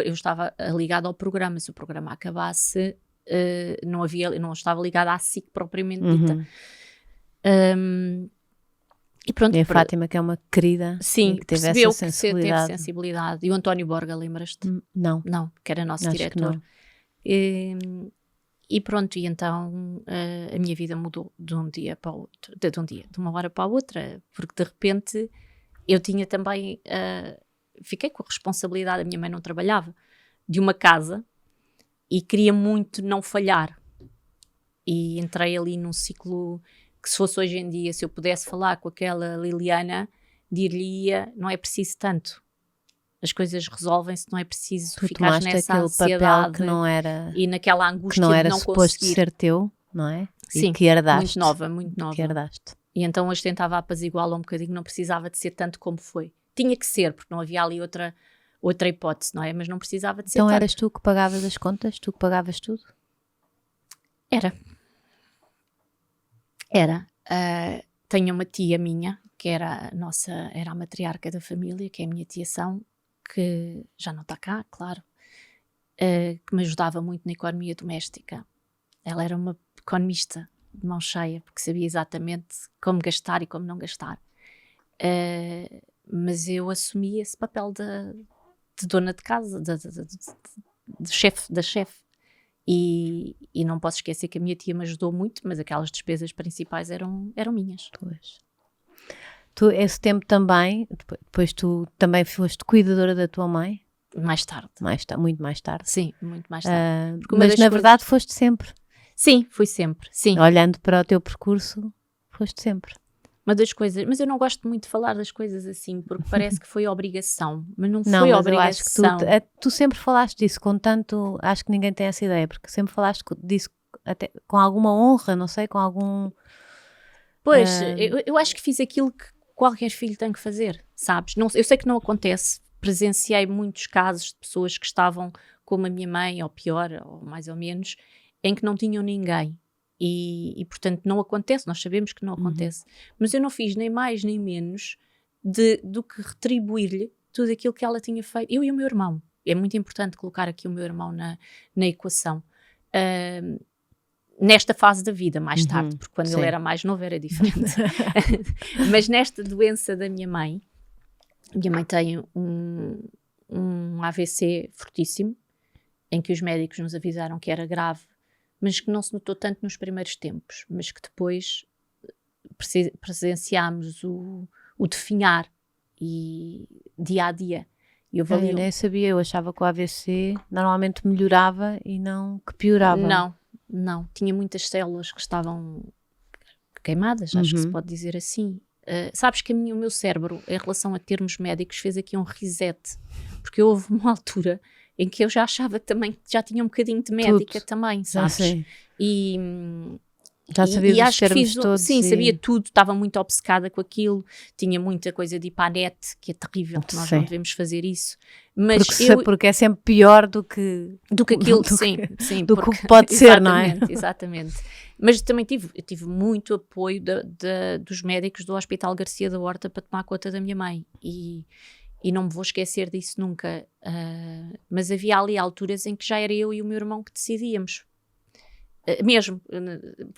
Eu estava ligada ao programa, se o programa acabasse, eu não estava ligada à SIC propriamente dita. E pronto. E a Fátima, que é uma querida, sim, que teve percebeu essa sensibilidade. que teve sensibilidade. E o António Borga, lembras-te? Não. Não, que era nosso Acho diretor. E pronto, e então a minha vida mudou de um dia para o outro, de uma hora para a outra, porque de repente eu tinha também, fiquei com a responsabilidade, a minha mãe não trabalhava, de uma casa e queria muito não falhar. E entrei ali num ciclo que, se fosse hoje em dia, se eu pudesse falar com aquela Liliana, dir-lhe-ia, não é preciso tanto. As coisas resolvem-se, não é preciso ficar nessa ansiedade papel que não era, e naquela angústia que não era de não suposto conseguir. ser teu, não é? Sim, e que herdaste. Muito nova. Que herdaste. E então hoje tentava apaziguá-la um bocadinho, não precisava de ser tanto como foi. Tinha que ser, porque não havia ali outra hipótese, não é? Mas não precisava de ser então tanto. eras tu que pagavas as contas? Tu que pagavas tudo? Era. Tenho uma tia minha, que era a matriarca da família, que é a minha tia São, que já não está cá, claro, que me ajudava muito na economia doméstica. Ela era uma economista de mão cheia, porque sabia exatamente como gastar e como não gastar. Mas eu assumi esse papel de dona de casa, de chefe. E não posso esquecer que a minha tia me ajudou muito, mas aquelas despesas principais eram minhas. Pois. Tu, esse tempo também, depois tu também foste cuidadora da tua mãe? Mais tarde. Muito mais tarde. Sim, muito mais tarde. Mas na verdade foste sempre. Sim, fui sempre, sim. Olhando para o teu percurso, foste sempre. Uma das coisas, mas eu não gosto muito de falar das coisas assim, porque parece que foi obrigação, mas não foi mas obrigação. Eu acho que tu sempre falaste disso, com tanto, acho que ninguém tem essa ideia, porque sempre falaste disso até com alguma honra, não sei, com algum... Pois, eu acho que fiz aquilo que qualquer filho tem que fazer, sabes? Não, eu sei que não acontece, presenciei muitos casos de pessoas que estavam como a minha mãe, ou pior, ou mais ou menos, em que não tinham ninguém. E portanto não acontece, nós sabemos que não acontece, mas eu não fiz nem mais nem menos do que retribuir-lhe tudo aquilo que ela tinha feito, eu e o meu irmão. É muito importante colocar aqui o meu irmão na equação, nesta fase da vida, mais tarde, porque quando ele era mais novo era diferente. Mas nesta doença da minha mãe tem um AVC fortíssimo, em que os médicos nos avisaram que era grave, mas que não se notou tanto nos primeiros tempos, mas que depois presenciámos o definhar e dia a dia. Eu nem sabia, eu achava que o AVC normalmente melhorava e não que piorava. Não, tinha muitas células que estavam queimadas, acho que se pode dizer assim. Sabes que o meu cérebro, em relação a termos médicos, fez aqui um reset, porque houve uma altura em que eu já achava que também já tinha um bocadinho de médica também, sabes? E já sabia os termos todos. Sim, sabia tudo, estava muito obcecada com aquilo, tinha muita coisa de IPANET, que é terrível, que nós não devemos fazer isso. Mas porque é sempre pior do que aquilo, do que pode ser, não é? Exatamente. Mas também eu tive muito apoio dos médicos do Hospital Garcia da Horta para tomar conta da minha mãe. E não me vou esquecer disso nunca. Mas havia ali alturas em que já era eu e o meu irmão que decidíamos. Mesmo,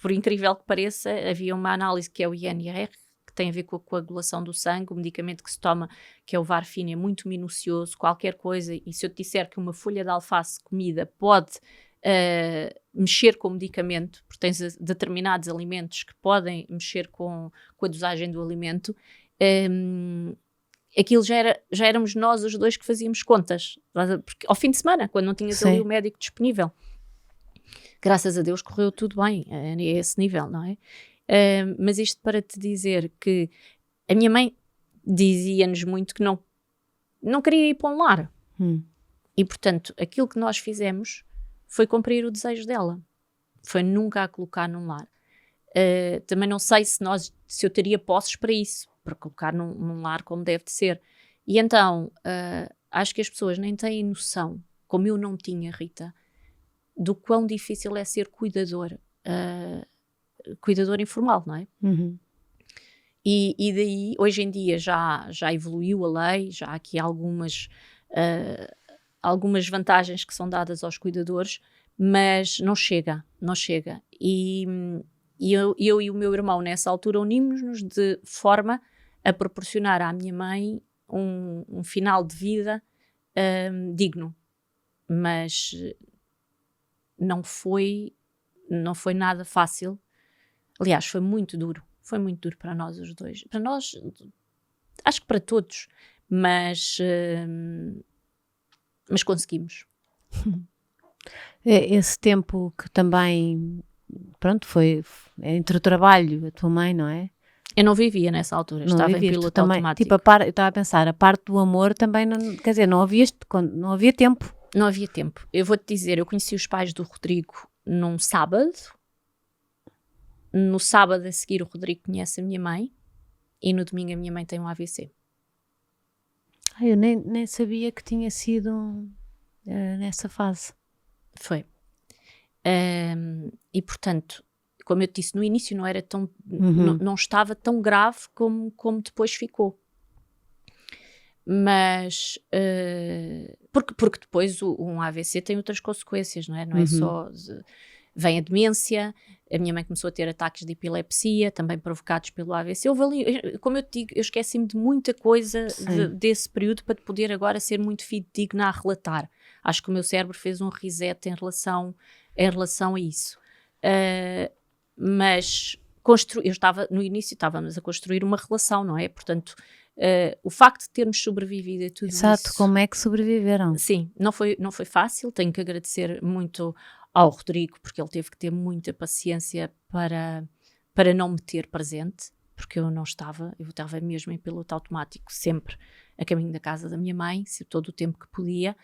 por incrível que pareça, havia uma análise que é o INR, que tem a ver com a coagulação do sangue, o medicamento que se toma, que é o Varfine, é muito minucioso, qualquer coisa, e se eu te disser que uma folha de alface comida pode mexer com o medicamento, porque tens determinados alimentos que podem mexer com a dosagem do alimento, aquilo já éramos nós os dois que fazíamos contas, porque ao fim de semana, quando não tinhas ali o médico disponível. Graças a Deus correu tudo bem, a esse nível, não é? Mas isto para te dizer que a minha mãe dizia-nos muito que não queria ir para um lar. E, portanto, aquilo que nós fizemos foi cumprir o desejo dela. Foi nunca a colocar num lar. Também não sei se eu teria posses para isso, para colocar num lar como deve de ser. E então, acho que as pessoas nem têm noção, como eu não tinha, Rita, do quão difícil é ser cuidador informal, não é? Uhum. E daí, hoje em dia, já evoluiu a lei, já há aqui algumas vantagens que são dadas aos cuidadores, mas não chega. E eu e o meu irmão, nessa altura, unimos-nos de forma a proporcionar à minha mãe um final de vida digno. Mas não foi nada fácil. Aliás, foi muito duro para nós os dois. Para nós, acho que para todos, mas conseguimos. Esse tempo que também, pronto, foi entre o trabalho, a tua mãe, não é? Eu não vivia nessa altura, estava em piloto também, automático. Tipo, eu estava a pensar, a parte do amor também, quer dizer, não havia tempo. Não havia tempo. Eu vou-te dizer, eu conheci os pais do Rodrigo num sábado. No sábado a seguir o Rodrigo conhece a minha mãe e no domingo a minha mãe tem um AVC. Eu nem sabia que tinha sido nessa fase. Foi. E portanto, como eu te disse no início, não era tão, não estava tão grave como depois ficou. Mas porque depois um AVC tem outras consequências, não é? Não é só vem a demência. A minha mãe começou a ter ataques de epilepsia, também provocados pelo AVC. Como eu te digo, eu esqueci-me de muita coisa desse período para poder agora ser muito fidedigna a relatar. Acho que o meu cérebro fez um reset em relação a isso. Mas no início estávamos a construir uma relação, não é? Portanto, o facto de termos sobrevivido a tudo isso... Exato, como é que sobreviveram? Sim, não foi fácil. Tenho que agradecer muito ao Rodrigo, porque ele teve que ter muita paciência para não me ter presente, porque eu estava mesmo em piloto automático, sempre a caminho da casa da minha mãe, todo o tempo que podia.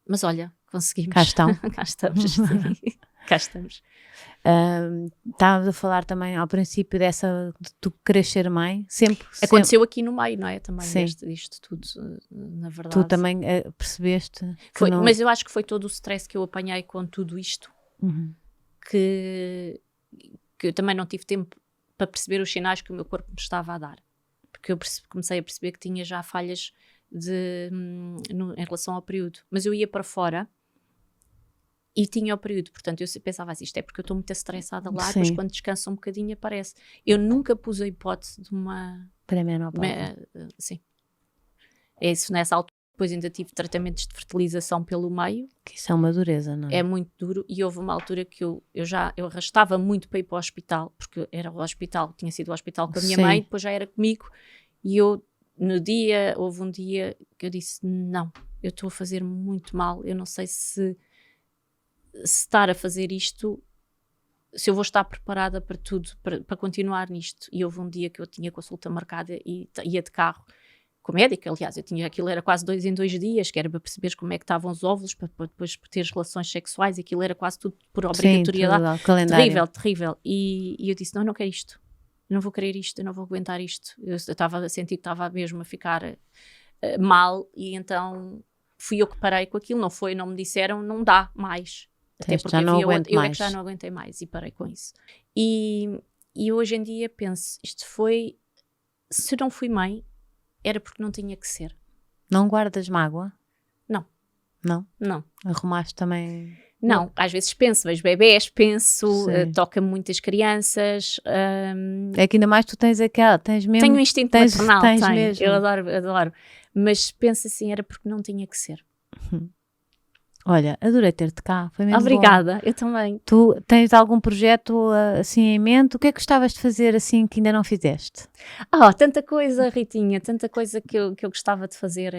Mas olha, conseguimos. Cá estão. Cá estamos, sim. Cá estamos. Estávamos a falar também ao princípio de tu querer ser mãe, sempre. Aconteceu aqui no meio, não é? Também isto tudo, na verdade. Tu também percebeste? Mas eu acho que foi todo o stress que eu apanhei com tudo isto, que eu também não tive tempo para perceber os sinais que o meu corpo me estava a dar. Porque eu comecei a perceber que tinha já falhas em relação ao período. Mas eu ia para fora e tinha o período, portanto eu pensava assim, isto é porque eu estou muito estressada lá, depois quando descanso um bocadinho aparece. Eu nunca pus a hipótese de uma... pré-menopausa. Sim. É isso, nessa altura, depois ainda tive tratamentos de fertilização pelo meio. Que isso é uma dureza, não é? É muito duro, e houve uma altura que eu arrastava muito para ir para o hospital, porque era o hospital, tinha sido o hospital com a minha mãe, depois já era comigo, e houve um dia que eu disse, não, eu estou a fazer muito mal, eu não sei se estar a fazer isto, se eu vou estar preparada para tudo, para continuar nisto. E houve um dia que eu tinha consulta marcada e ia de carro com o médico, aliás, aquilo era quase 2 em 2 dias, que era para perceberes como é que estavam os óvulos, para depois ter relações sexuais, aquilo era quase tudo por obrigatoriedade. Sim, terrível. E eu disse, não quero isto, eu não vou querer isto, eu não vou aguentar isto. Eu estava a sentir que estava mesmo a ficar mal, e então fui eu que parei com aquilo, não me disseram, não dá mais. Até porque eu é que já não aguentei mais e parei com isso. E hoje em dia penso, se não fui mãe, era porque não tinha que ser. Não guardas mágoa? Não. Não? Arrumaste também? Não, às vezes vejo bebés, toca-me muitas crianças. É que ainda mais tu tens mesmo... Tenho um instinto maternal, mesmo. Eu adoro. Mas penso assim, era porque não tinha que ser. Olha, adorei ter-te cá, foi mesmo Obrigada, bom. Eu também. Tu tens algum projeto assim em mente? O que é que gostavas de fazer assim que ainda não fizeste? Tanta coisa, Ritinha, tanta coisa que eu gostava de fazer.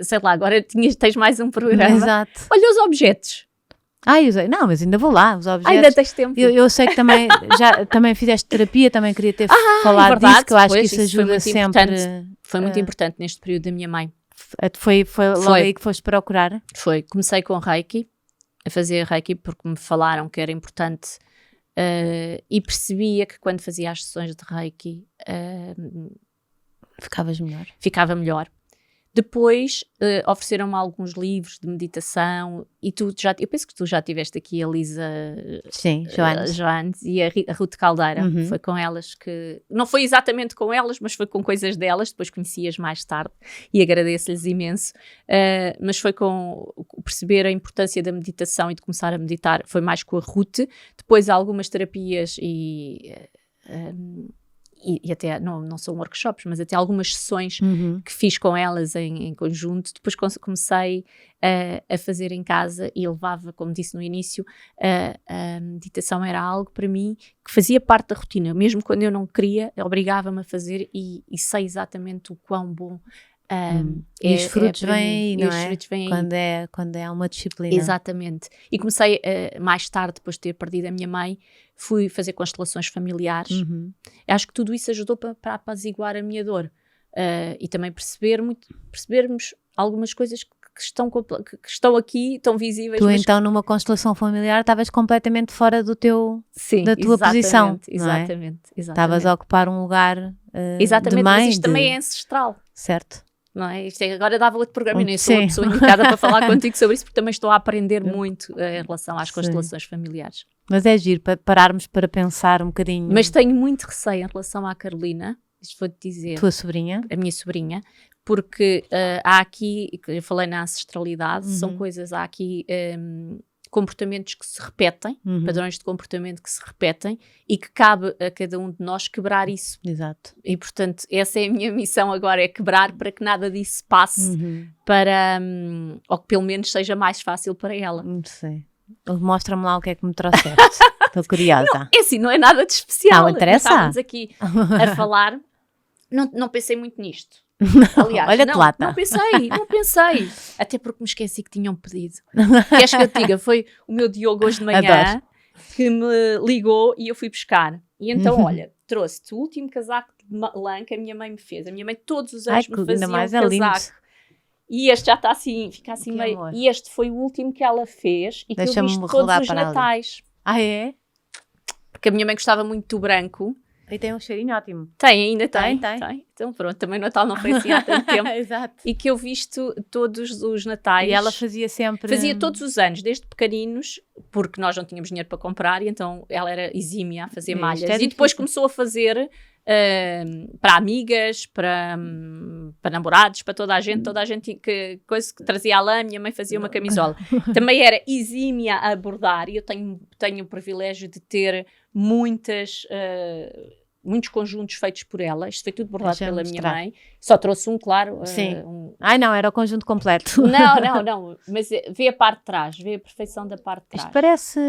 Sei lá, agora tens mais um programa. Exato. Olha os objetos. Não, mas ainda vou lá, os objetos. Ainda tens tempo. Eu sei que também fizeste terapia, também queria ter falado disso, que eu acho que isso ajuda sempre. Foi muito importante neste período da minha mãe. Foi logo aí que foste procurar? Comecei com Reiki, a fazer Reiki porque me falaram que era importante, e percebia que quando fazia as sessões de Reiki ficavas melhor. Ficava melhor. Depois ofereceram-me alguns livros de meditação e eu penso que tu já tiveste aqui a Lisa Joanes e a Ruth Caldeira. Foi com elas que... Não foi exatamente com elas, mas foi com coisas delas, depois conheci-as mais tarde e agradeço-lhes imenso. Mas foi com perceber a importância da meditação e de começar a meditar, foi mais com a Ruth. Depois algumas terapias e até, não são workshops, mas até algumas sessões que fiz com elas em conjunto. Depois comecei a fazer em casa e levava, como disse no início, a meditação era algo para mim que fazia parte da rotina. Mesmo quando eu não queria, obrigava-me a fazer e sei exatamente o quão bom e os frutos vêm aí, não é? Quando é uma disciplina. Exatamente. E comecei mais tarde, depois de ter perdido a minha mãe, fui fazer constelações familiares. Acho que tudo isso ajudou para apaziguar a minha dor e também percebermos algumas coisas que estão aqui, estão visíveis. Tu então numa constelação familiar estavas completamente fora da tua posição. Exatamente. Estavas a ocupar um lugar exatamente, de mãe. Mas isto também é ancestral. Certo. Não é? Agora dava outro programa e nem sou a pessoa indicada para falar contigo sobre isso, porque também estou a aprender muito em relação às constelações familiares. Mas é giro para pararmos para pensar um bocadinho. Mas tenho muito receio em relação à Carolina, isto vou-te dizer. Tua sobrinha? A minha sobrinha, porque há aqui, eu falei na ancestralidade, são coisas, há aqui comportamentos que se repetem, padrões de comportamento que se repetem e que cabe a cada um de nós quebrar isso. Exato. E portanto essa é a minha missão agora, é quebrar para que nada disso passe ou que pelo menos seja mais fácil para ela. Não sei. Mostra-me lá o que é que me trouxeste. Estou curiosa. Não, é assim, não é nada de especial. Não interessa. Estávamos aqui a falar, não pensei muito nisto. Aliás, olha-te lá, tá. Não pensei. Até porque me esqueci que tinham pedido. Queres que eu te diga? Foi o meu Diogo hoje de manhã que me ligou e eu fui buscar. E então, olha, trouxe-te o último casaco de lã que a minha mãe me fez. A minha mãe todos os anos me fazia um casaco. Lindo. E este já está assim, fica assim meio... Amor. E este foi o último que ela fez e que eu viste todos os natais. Ali. É? Porque a minha mãe gostava muito do branco. E tem um cheirinho ótimo. Ainda tem. Então pronto, também o Natal não foi assim há tanto tempo. Exato. E que eu visto todos os natais. E ela fazia sempre... Fazia todos os anos, desde pequeninos, porque nós não tínhamos dinheiro para comprar, e então ela era exímia a fazer malhas. E depois começou a fazer para amigas, para namorados, para toda a gente que trazia a lã, minha mãe fazia uma camisola. Também era exímia a bordar, e eu tenho o privilégio de ter muitos conjuntos feitos por ela. Isto foi tudo bordado pela minha mãe. Só trouxe um, claro. Sim. Ai não, era o conjunto completo. Não. Mas vê a parte de trás, vê a perfeição da parte de trás. Isto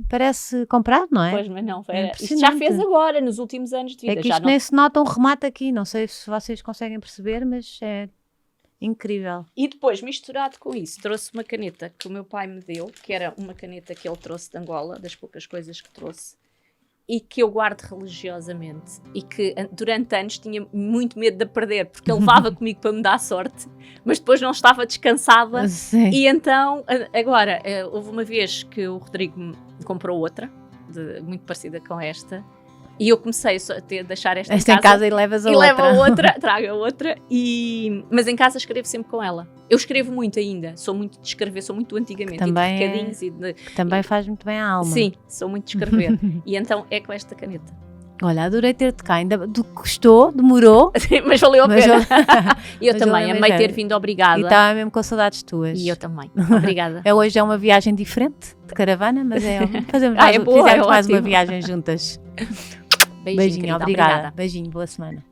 parece comprado, não é? Pois, mas não. Isto já fez agora, nos últimos anos de vida. É que isto nem se nota um remate aqui. Não sei se vocês conseguem perceber, mas é incrível. E depois, misturado com isso, trouxe uma caneta que o meu pai me deu, que era uma caneta que ele trouxe de Angola, das poucas coisas que trouxe, e que eu guardo religiosamente e que durante anos tinha muito medo de a perder, porque ele levava comigo para me dar sorte, mas depois não estava descansada. Sim. E então, agora, houve uma vez que o Rodrigo me comprou outra, muito parecida com esta, e eu comecei a deixar esta em casa e levas a outra. E levo a outra, trago a outra, mas em casa escrevo sempre com ela. Eu escrevo muito ainda, sou muito de escrever, sou muito antigamente, também de recadinhos. Que também faz muito bem à alma. Sim, sou muito de escrever. E então é com esta caneta. Olha, adorei ter-te cá, ainda custou, demorou. Mas valeu a pena. E eu também, amei ter vindo, obrigada. E estava mesmo com saudades tuas. E eu também, obrigada. Hoje é uma viagem diferente, de caravana, mas fizemos mais uma viagem juntas. Beijinho, obrigada. Beijinho, boa semana.